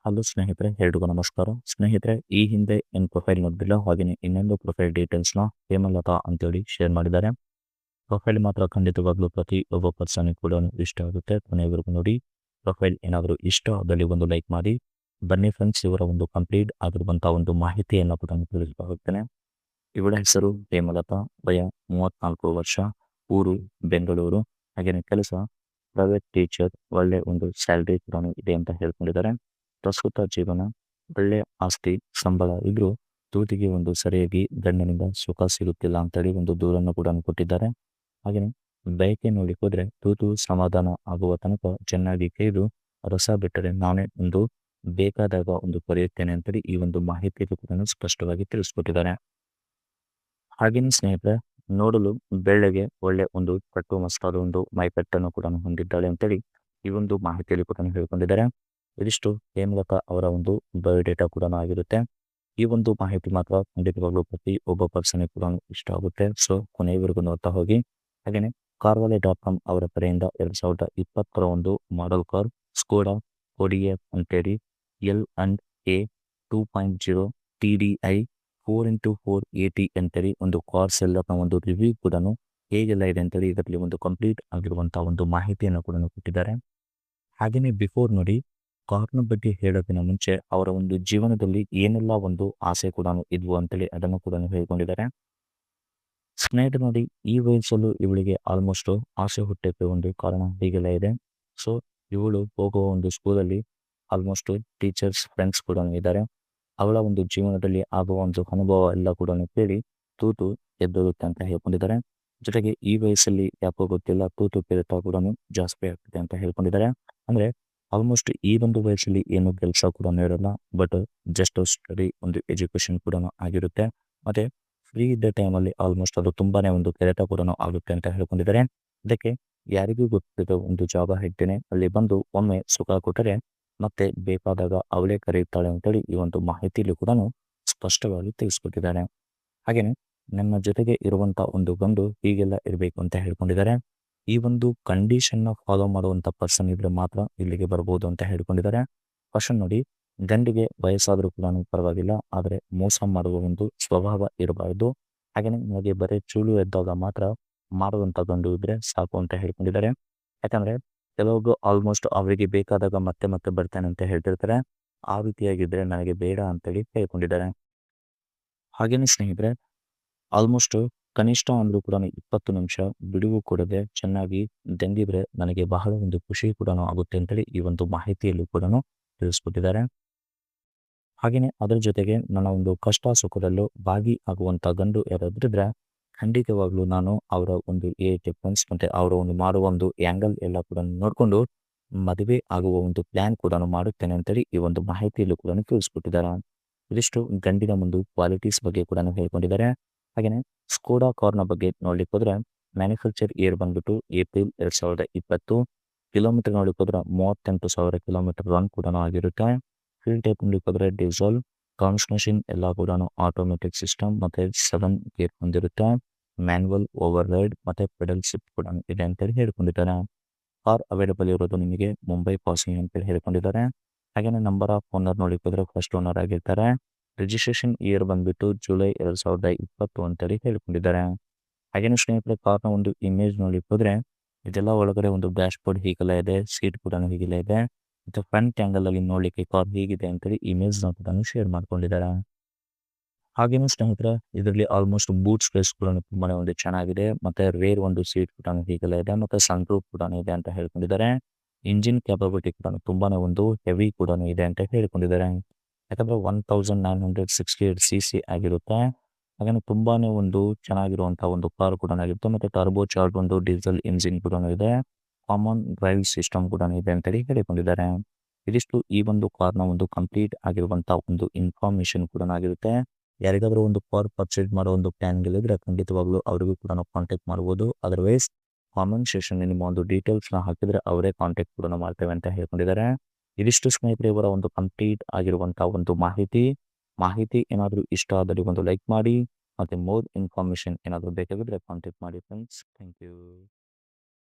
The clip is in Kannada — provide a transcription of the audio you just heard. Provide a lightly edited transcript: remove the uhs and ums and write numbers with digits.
ಹಲೋ ಸ್ನೇಹಿತರೆ, ಎಲ್ರಿಗೂ ನಮಸ್ಕಾರ. ಸ್ನೇಹಿತರೆ, ಈ ಹಿಂದೆ ಏನು ಪ್ರೊಫೈಲ್ ನೋಡಿದಿಲ್ಲ, ಹಾಗೆಯೇ ಇನ್ನೊಂದು ಪ್ರೊಫೈಲ್ ಡೀಟೇಲ್ಸ್ನ ಹೇಮಲತಾ ಅಂತೇಳಿ ಶೇರ್ ಮಾಡಿದ್ದಾರೆ. ಪ್ರೊಫೈಲ್ ಮಾತ್ರ ಖಂಡಿತವಾಗ್ಲೂ ಪ್ರತಿ ಒಬ್ಬ ಪರ್ಸನ್ಗೆ ಕೂಡ ಇಷ್ಟ ಆಗುತ್ತೆ. ಕೊನೆಯವರೆಗೂ ನೋಡಿ. ಪ್ರೊಫೈಲ್ ಏನಾದರೂ ಇಷ್ಟ ಆದಲ್ಲಿ ಒಂದು ಲೈಕ್ ಮಾಡಿ. ಬನ್ನಿ ಫ್ರೆಂಡ್ಸ್, ಇವರ ಒಂದು ಕಂಪ್ಲೀಟ್ ಆಗಿರುವಂಥ ಒಂದು ಮಾಹಿತಿಯನ್ನು ಕೂಡ ತಿಳಿಸ್ತಾ ಹೋಗ್ತೇನೆ. ಇವಳ ಹೆಸರು ಹೇಮಲತಾ, ವಯ 34 ವರ್ಷ, ಊರು ಬೆಂಗಳೂರು, ಹಾಗೆಯೇ ಕೆಲಸ ಪ್ರೈವೇಟ್ ಟೀಚರ್, ಒಳ್ಳೆ ಒಂದು ಸ್ಯಾಲ್ರಿ ಕೂಡ ಇದೆ ಅಂತ ಹೇಳ್ಕೊಂಡಿದ್ದಾರೆ. ಪ್ರಸ್ತುತ ಜೀವನ ಒಳ್ಳೆ ಆಸ್ತಿ ಸಂಬಳ ಇದ್ರೂ ತೂತಿಗೆ ಒಂದು ಸರಿಯಾಗಿ ಗಂಡನಿಂದ ಸುಖ ಸಿಗುತ್ತಿಲ್ಲ ಅಂತೇಳಿ ಒಂದು ದೂರನ್ನು ಕೂಡ ಕೊಟ್ಟಿದ್ದಾರೆ. ಹಾಗೆಯೇ ಬಯಕೆ ನೋಡಿ ಹೋದ್ರೆ ತೂತು ಸಮಾಧಾನ ಆಗುವ ತನಕ ಚೆನ್ನಾಗಿ ಕೈದು ರಸ ಬಿಟ್ಟರೆ ನಾನೇ ಒಂದು ಬೇಕಾದಾಗ ಒಂದು ಪಡೆಯುತ್ತೇನೆ ಅಂತೇಳಿ ಈ ಒಂದು ಮಾಹಿತಿಯಲ್ಲಿ ಕೂಡ ಸ್ಪಷ್ಟವಾಗಿ ತಿಳಿಸ್ಕೊಟ್ಟಿದ್ದಾರೆ. ಹಾಗೆಯೇ ಸ್ನೇಹಿತರೆ, ನೋಡಲು ಬೆಳ್ಳಗೆ ಒಳ್ಳೆ ಒಂದು ಕಟ್ಟು ಮಸ್ತಾದ ಒಂದು ಮೈಕಟ್ಟನ್ನು ಕೂಡ ಹೊಂದಿದ್ದಾಳೆ ಅಂತೇಳಿ ಈ ಒಂದು ಮಾಹಿತಿಯಲ್ಲಿ ಕೂಡ ಹೇಳ್ಕೊಂಡಿದ್ದಾರೆ. ಇದಿಷ್ಟು ಹೇಮಲತಾ ಅವರ ಒಂದು ಬಯೋಡೇಟಾ ಕೂಡ ಆಗಿರುತ್ತೆ. ಈ ಒಂದು ಮಾಹಿತಿ ಮಾತ್ರ ಖಂಡಿತವಾಗ್ಲೂ ಪ್ರತಿ ಒಬ್ಬ ಪರ್ಸನ್ಗೆ ಕೂಡ ಇಷ್ಟ ಆಗುತ್ತೆ. ಸೊ ಕೊನೆಯವರೆಗೂ ನೋಡ್ತಾ ಹೋಗಿ. ಹಾಗೆಯೇ carvale.com ಅವರ ಕಡೆಯಿಂದ 2020 ಒಂದು ಮಾಡೆಲ್ ಕಾರ್ ಸ್ಕೋಡಾ ಕೊಡಿಯಫ್ ಅಂತೇಳಿ L&A 2.0 TDI 4x480 ಅಂತೇಳಿ ಒಂದು ಕಾರ್ ಸೆಲ್ಲರ್ನ ಒಂದು ರಿವ್ಯೂ ಕೂಡ ಹೇಗೆಲ್ಲ ಇದೆ ಅಂತೇಳಿ ಇದರಲ್ಲಿ ಒಂದು ಕಂಪ್ಲೀಟ್ ಆಗಿರುವಂತಹ ಒಂದು ಮಾಹಿತಿಯನ್ನು ಕೂಡ ಕೊಟ್ಟಿದ್ದಾರೆ. ಹಾಗೆಯೇ ಬಿಫೋರ್ ನೋಡಿ, ಕಾರ್ನ ಬಗ್ಗೆ ಹೇಳೋದಕ್ಕಿಂತ ಮುಂಚೆ ಅವರ ಒಂದು ಜೀವನದಲ್ಲಿ ಏನೆಲ್ಲ ಒಂದು ಆಸೆ ಕೂಡ ಇದ್ವು ಅಂತೇಳಿ ಅದನ್ನು ಕೂಡ ಹೇಳ್ಕೊಂಡಿದ್ದಾರೆ. ಸ್ನೇಹಿತರೆ ನೋಡಿ, ಈ ವಯಸ್ಸಲ್ಲೂ ಇವಳಿಗೆ ಆಲ್ಮೋಸ್ಟ್ ಆಸೆ ಹುಟ್ಟಕ್ಕೆ ಒಂದು ಕಾರಣ ಹೀಗೆಲ್ಲ ಇದೆ. ಸೊ ಇವಳು ಹೋಗುವ ಒಂದು ಸ್ಕೂಲಲ್ಲಿ ಆಲ್ಮೋಸ್ಟ್ ಟೀಚರ್ಸ್ ಫ್ರೆಂಡ್ಸ್ ಕೂಡ ಇದ್ದಾರೆ. ಅವಳ ಒಂದು ಜೀವನದಲ್ಲಿ ಆಗುವ ಒಂದು ಅನುಭವ ಎಲ್ಲ ಕೂಡ ಕೇಳಿ ತೂತು ಎದ್ದೋಗುತ್ತೆ ಅಂತ ಹೇಳ್ಕೊಂಡಿದ್ದಾರೆ. ಜೊತೆಗೆ ಈ ವಯಸ್ಸಲ್ಲಿ ಯಾಕೋ ಗೊತ್ತಿಲ್ಲ ತೂತು ಪೇರಿತ ಕೂಡ ಜಾಸ್ತಿ ಆಗ್ತಿದೆ ಅಂತ ಹೇಳ್ಕೊಂಡಿದ್ದಾರೆ. ಅಂದ್ರೆ ಆಲ್ಮೋಸ್ಟ್ ಈ ಒಂದು ವಯಸ್ಸಲ್ಲಿ ಏನು ಕೆಲಸ ಕೂಡ ಇರಲ್ಲ, ಬಟ್ ಜಸ್ಟ್ ಸ್ಟಡಿ ಒಂದು ಎಜುಕೇಶನ್ ಕೂಡ ಆಗಿರುತ್ತೆ. ಮತ್ತೆ ಫ್ರೀ ಇದ್ದ ಟೈಮಲ್ಲಿ ಆಲ್ಮೋಸ್ಟ್ ಅದು ತುಂಬಾನೇ ಒಂದು ಕೆರೆತ ಕೂಡ ಆಗುತ್ತೆ ಅಂತ ಹೇಳ್ಕೊಂಡಿದ್ದಾರೆ. ಅದಕ್ಕೆ ಯಾರಿಗೂ ಗೊತ್ತಿರೋ ಒಂದು ಜಾಗ ಹೇಳ್ತೇನೆ, ಅಲ್ಲಿ ಬಂದು ಒಮ್ಮೆ ಸುಖ ಕೊಟ್ಟರೆ ಮತ್ತೆ ಬೇಕಾದಾಗ ಅವಳೇ ಕರೆಯುತ್ತಾಳೆ ಅಂತೇಳಿ ಈ ಒಂದು ಮಾಹಿತಿಯಲ್ಲಿ ಕೂಡ ಸ್ಪಷ್ಟವಾಗಿ ತಿಳಿಸ್ಕೊಟ್ಟಿದ್ದಾರೆ. ಹಾಗೆಯೇ ನನ್ನ ಜೊತೆಗೆ ಇರುವಂತ ಒಂದು ಗಂಡು ಹೀಗೆಲ್ಲ ಇರಬೇಕು ಅಂತ ಹೇಳ್ಕೊಂಡಿದ್ದಾರೆ. ಈ ಒಂದು ಕಂಡೀಷನ್ನ ಫಾಲೋ ಮಾಡುವಂಥ ಪರ್ಸನ್ ಇದ್ರೆ ಮಾತ್ರ ಇಲ್ಲಿಗೆ ಬರ್ಬೋದು ಅಂತ ಹೇಳ್ಕೊಂಡಿದ್ದಾರೆ. ಕ್ವಶನ್ ನೋಡಿ, ಗಂಡಿಗೆ ವಯಸ್ಸಾದರೂ ಕೂಡ ಪರವಾಗಿಲ್ಲ, ಆದರೆ ಮೋಸ ಮಾಡುವ ಒಂದು ಸ್ವಭಾವ ಇರಬಾರ್ದು. ಹಾಗೆಯೇ ನನಗೆ ಬರೀ ಚೂಳು ಎದ್ದಾಗ ಮಾತ್ರ ಮಾಡುವಂಥ ಗಂಡು ಇದ್ರೆ ಸಾಕು ಅಂತ ಹೇಳ್ಕೊಂಡಿದ್ದಾರೆ. ಯಾಕಂದ್ರೆ ಕೆಲವೊಬ್ಬರು ಆಲ್ಮೋಸ್ಟ್ ಅವರಿಗೆ ಬೇಕಾದಾಗ ಮತ್ತೆ ಮತ್ತೆ ಬರ್ತಾನೆ ಅಂತ ಹೇಳ್ತಿರ್ತಾರೆ. ಆ ರೀತಿಯಾಗಿದ್ರೆ ನನಗೆ ಬೇಡ ಅಂತೇಳಿ ಹೇಳ್ಕೊಂಡಿದ್ದಾರೆ. ಹಾಗೇನೆ ಸ್ನೇಹಿತರೆ, ಆಲ್ಮೋಸ್ಟ್ ಕನಿಷ್ಠ ಅಂದ್ರೂ ಕೂಡ 20 ನಿಮಿಷ ಬಿಡುವು ಕೊಡದೆ ಚೆನ್ನಾಗಿ ದಂಗಿದ್ರೆ ನನಗೆ ಬಹಳ ಒಂದು ಖುಷಿ ಕೂಡ ಆಗುತ್ತೆ ಅಂತೇಳಿ ಈ ಒಂದು ಮಾಹಿತಿಯಲ್ಲೂ ಕೂಡ ತಿಳಿಸ್ಕೊಟ್ಟಿದ್ದಾರೆ. ಹಾಗೆಯೇ ಅದರ ಜೊತೆಗೆ ನನ್ನ ಒಂದು ಕಷ್ಟ ಸುಖದಲ್ಲೂ ಭಾಗಿ ಆಗುವಂಥ ಗಂಡು ಯಾರಾದ್ರಿದ್ರೆ ಖಂಡಿತವಾಗ್ಲೂ ನಾನು ಅವರ ಒಂದು ಡಿಫರೆನ್ಸ್ ಮತ್ತೆ ಅವರ ಒಂದು ಮಾಡುವ ಒಂದು ಆ್ಯಂಗಲ್ ಎಲ್ಲ ಕೂಡ ನೋಡಿಕೊಂಡು ಮದುವೆ ಆಗುವ ಒಂದು ಪ್ಲ್ಯಾನ್ ಕೂಡ ಮಾಡುತ್ತೇನೆ ಅಂತೇಳಿ ಈ ಒಂದು ಮಾಹಿತಿಯಲ್ಲೂ ಕೂಡ ತಿಳಿಸ್ಕೊಟ್ಟಿದ್ದಾರೆ. ಇದಿಷ್ಟು ಗಂಡಿನ ಒಂದು ಕ್ವಾಲಿಟೀಸ್ ಬಗ್ಗೆ ಕೂಡ ಹೇಳ್ಕೊಂಡಿದ್ದಾರೆ. ಹಾಗೆಯೇ ಸ್ಕೋಡಾ ಕಾರ್ನ ಬಗ್ಗೆ ನೋಡ್ಲಿಕ್ಕೆ ಹೋದ್ರೆ ಮ್ಯಾನುಫ್ಯಾಕ್ಚರ್ ಇಯರ್ ಬಂದ್ಬಿಟ್ಟು ಏಪ್ರಿಲ್ 2020, ಕಿಲೋಮೀಟರ್ ನೋಡ್ಲಿಕ್ಕೆ ಹೋದ್ರೆ 38,000 ಕಿಲೋಮೀಟರ್ ರನ್ ಕೂಡ ಆಗಿರುತ್ತೆ. ಫೀಲ್ಡ್ ಟೈಪ್ ನೋಡ್ಲಿಕ್ಕೆ ಹೋದ್ರೆ ಡೀಸೆಲ್, ಟ್ರಾನ್ಸ್ಮಿಷನ್ ಎಲ್ಲ ಕೂಡ ಆಟೋಮೆಟಿಕ್ ಸಿಸ್ಟಮ್ ಮತ್ತೆ 7 ಗೇರ್ ಹೊಂದಿರುತ್ತೆ. ಮ್ಯಾನ್ಯುವಲ್ ಓವರ್ ರೈಡ್ ಮತ್ತೆ ಪೆಡಲ್ ಶಿಫ್ಟ್ ಕೂಡ ಇದೆ ಅಂತೇಳಿ ಹೇಳ್ಕೊಂಡಿದ್ದಾರೆ. ಕಾರ್ ಅವೈಲೇಬಲ್ ಇರೋದು ನಿಮಗೆ ಮುಂಬೈ ಪಾಸಿಂಗ್ ಅಂತೇಳಿ ಹೇಳ್ಕೊಂಡಿದ್ದಾರೆ. ಹಾಗೆಯೇ ನಂಬರ್ ಆಫ್ ಓನರ್ ನೋಡ್ಲಿಕ್ಕೆ ಹೋದ್ರೆ ಫಸ್ಟ್ ಓನರ್ ಆಗಿರ್ತಾರೆ. ರಿಜಿಸ್ಟ್ರೇಷನ್ ಇಯರ್ ಬಂದ್ಬಿಟ್ಟು ಜುಲೈ 2020 ಅಂತೇಳಿ ಹೇಳ್ಕೊಂಡಿದ್ದಾರೆ. ಹಾಗೇನು ಸ್ನೇಹಿತರೆ, ಕಾರ್ನ ಒಂದು ಇಮೇಜ್ ನೋಡ್ಲಿಕ್ಕೆ ಹೋದ್ರೆ ಇದೆಲ್ಲ ಒಳಗಡೆ ಒಂದು ಡ್ಯಾಶ್ ಬೋರ್ಡ್ ಹೀಗೆಲ್ಲ ಇದೆ, ಸೀಟ್ ಕೂಡ ಹೀಗೆಲ್ಲ ಇದೆ, ಮತ್ತೆ ಫ್ರಂಟ್ ಆಂಗಲ್ ಅಲ್ಲಿ ನೋಡ್ಲಿಕ್ಕೆ ಕಾರ್ ಹೀಗಿದೆ ಅಂತೇಳಿ ಇಮೇಜ್ ನ ಕೂಡ ಶೇರ್ ಮಾಡ್ಕೊಂಡಿದ್ದಾರೆ. ಹಾಗೇನು ಸ್ನೇಹಿತರೆ, ಇದರಲ್ಲಿ ಆಲ್ಮೋಸ್ಟ್ ಬೂಟ್ ಸ್ಪೇಸ್ ಕೂಡ ತುಂಬಾನೇ ಒಂದು ಚೆನ್ನಾಗಿದೆ, ಮತ್ತೆ ರೇರ್ ಒಂದು ಸೀಟ್ ಕೂಡ ಹೀಗೆಲ್ಲ ಇದೆ, ಮತ್ತೆ ಸನ್ ರೂಫ್ ಕೂಡ ಇದೆ ಅಂತ ಹೇಳ್ಕೊಂಡಿದ್ದಾರೆ. ಇಂಜಿನ್ ಕ್ಯಾಪಬಿಲಿಟಿ ಕೂಡ ತುಂಬಾನೇ ಒಂದು ಹೆವಿ ಕೂಡ ಇದೆ ಅಂತ ಹೇಳ್ಕೊಂಡಿದ್ದಾರೆ. ಯಾಕಂದ್ರೆ 1968cc ಆಗಿರುತ್ತೆ. ಹಾಗೆ ತುಂಬಾನೇ ಒಂದು ಚೆನ್ನಾಗಿರುವಂತಹ ಒಂದು ಕಾರ್ ಕೂಡ ಆಗಿರುತ್ತೆ. ಮತ್ತೆ ಟರ್ಬೋ ಚಾರ್ಜ್ ಒಂದು ಡೀಸೆಲ್ ಇಂಜಿನ್ ಕೂಡ ಇದೆ. ಕಾಮನ್ ಡ್ರೈವ್ ಸಿಸ್ಟಮ್ ಕೂಡ ಇದೆ ಅಂತೇಳಿ ಹೇಳಿಕೊಂಡಿದ್ದಾರೆ. ಇದಿಷ್ಟು ಈ ಒಂದು ಕಾರ್ನ ಒಂದು ಕಂಪ್ಲೀಟ್ ಆಗಿರುವಂತಹ ಒಂದು ಇನ್ಫಾರ್ಮೇಶನ್ ಕೂಡ ಆಗಿರುತ್ತೆ. ಯಾರಿಗಾದ್ರೂ ಒಂದು ಕಾರ್ ಪರ್ಚೇಸ್ ಮಾಡೋ ಒಂದು ಪ್ಲಾನ್ ಗಳಿದ್ರೆ ಖಂಡಿತವಾಗ್ಲೂ ಅವರಿಗೂ ಕೂಡ ನಾವು ಕಾಂಟ್ಯಾಕ್ಟ್ ಮಾಡ್ಬೋದು. ಅದರ್ವೈಸ್ ಕಾಮೆಂಟ್ ಸೆಕ್ಷನ್ ನಿಮ್ಮ ಒಂದು ಡೀಟೇಲ್ಸ್ನ ಹಾಕಿದ್ರೆ ಅವರೇ ಕಾಂಟ್ಯಾಕ್ಟ್ ಕೂಡ ಮಾಡ್ತೇವೆ ಅಂತ ಹೇಳ್ಕೊಂಡಿದ್ದಾರೆ. ಇದಿಷ್ಟು ಸ್ನೇಹಿತರೆ ಇವರ ಒಂದು ಕಂಪ್ಲೀಟ್ ಆಗಿರುವಂತಹ ಒಂದು ಮಾಹಿತಿ ಏನಾದರೂ ಇಷ್ಟ ಆದಲ್ಲಿ ಒಂದು ಲೈಕ್ ಮಾಡಿ, ಮತ್ತೆ ಮೋರ್ ಇನ್ಫಾರ್ಮೇಶನ್ ಏನಾದರೂ ಬೇಕಾಗಿದ್ರೆ ಕಾಂಟ್ಯಾಕ್ಟ್ ಮಾಡಿ ಫ್ರೆಂಡ್ಸ್. Thank you.